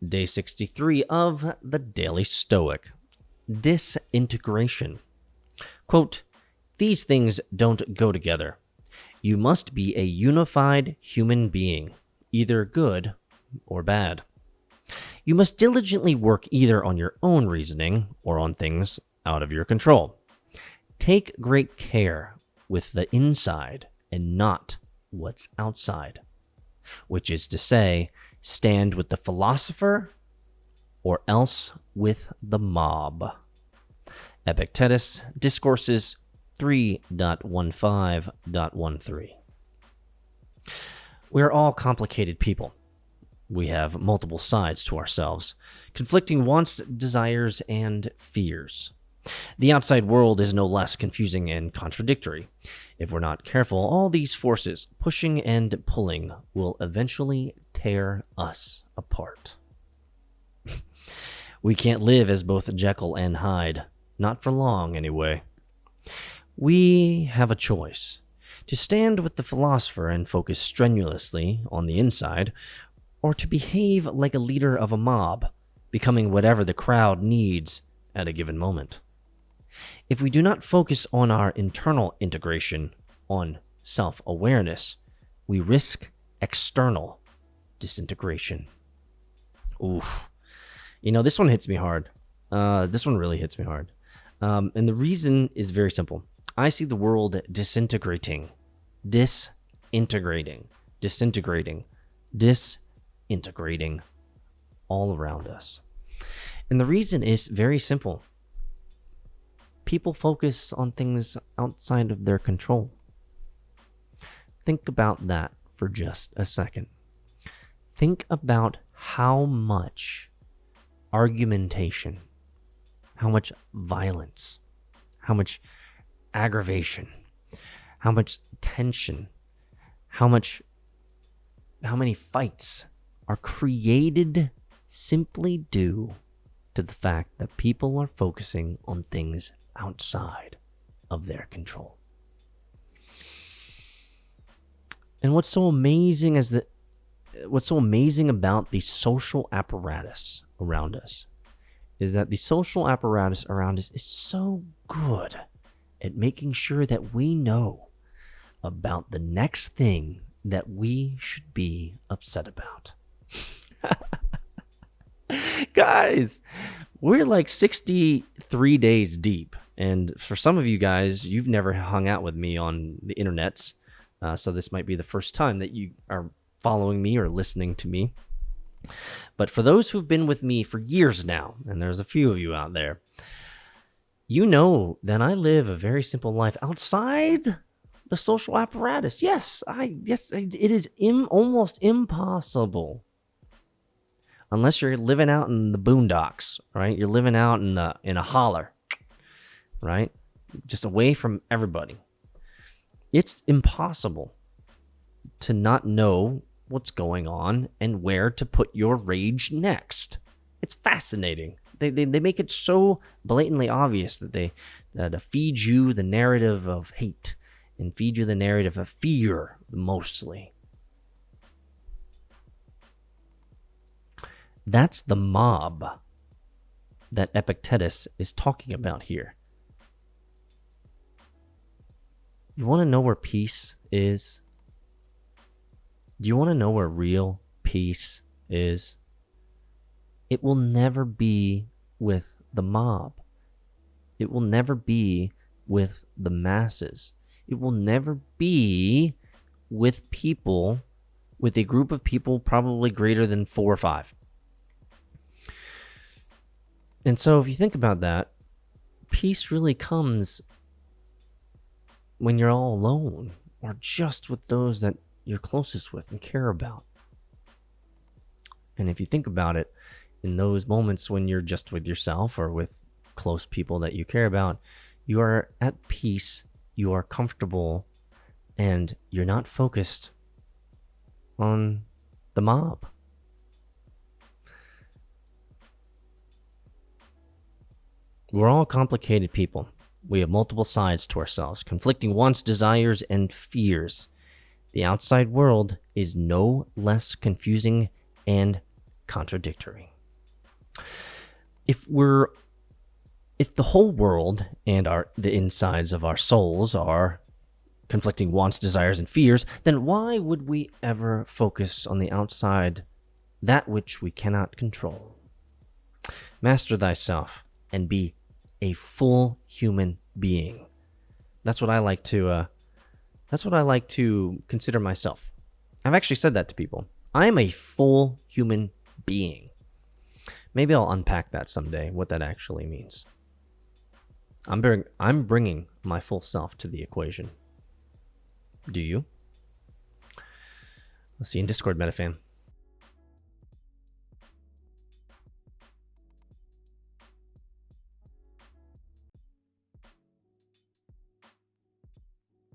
Day 63 of the Daily Stoic. Disintegration. Quote, "These things don't go together. You must be a unified human being, either good or bad. You must diligently work either on your own reasoning or on things out of your control. Take great care with the inside and not what's outside," which is to say, stand with the philosopher or else with the mob. Epictetus, Discourses 3.15.13. We are all complicated people. We have multiple sides to ourselves, conflicting wants, desires, and fears. The outside world is no less confusing and contradictory. If we're not careful, all these forces, pushing and pulling, will eventually tear us apart. We can't live as both Jekyll and Hyde, not for long anyway. We have a choice: to stand with the philosopher and focus strenuously on the inside, or to behave like a leader of a mob, becoming whatever the crowd needs at a given moment. If we do not focus on our internal integration, on self-awareness, we risk external disintegration. Oof. This one hits me hard. This one really hits me hard. And the reason is very simple. I see the world disintegrating all around us. And the reason is very simple. People focus on things outside of their control. Think about that for just a second. Think about how much argumentation, how much violence, how much aggravation, how much tension, how many fights are created simply due to the fact that people are focusing on things outside of their control. And what's so amazing about the social apparatus around us is that the social apparatus around us is so good at making sure that we know about the next thing that we should be upset about. Guys, we're like 63 days deep. And for some of you guys, you've never hung out with me on the internets. So this might be the first time that you are following me or listening to me. But for those who've been with me for years now, and there's a few of you out there, you know that I live a very simple life outside the social apparatus. Yes, it is almost impossible. Unless you're living out in the boondocks, right? You're living out in a holler, right? Just away from everybody. It's impossible to not know what's going on and where to put your rage next. It's fascinating. They make it so blatantly obvious that to feed you the narrative of hate and feed you the narrative of fear mostly. That's the mob that Epictetus is talking about here. You want to know where peace is? Do you want to know where real peace is? It will never be with the mob. It will never be with the masses. It will never be with people, with a group of people probably greater than 4 or 5. And so if you think about that, peace really comes when you're all alone or just with those that you're closest with and care about. And if you think about it, in those moments when you're just with yourself or with close people that you care about, you are at peace, you are comfortable, and you're not focused on the mob. We're all complicated people. We have multiple sides to ourselves, conflicting wants, desires, and fears. The outside world is no less confusing and contradictory. If the whole world and the insides of our souls are conflicting wants, desires, and fears, then why would we ever focus on the outside, that which we cannot control? Master thyself and be a full human being. That's what I like to consider myself. I've actually said that to people. I am a full human being. Maybe I'll unpack that someday, what that actually means. I'm bringing my full self to the equation. Do you? Let's see in Discord, MetaFam.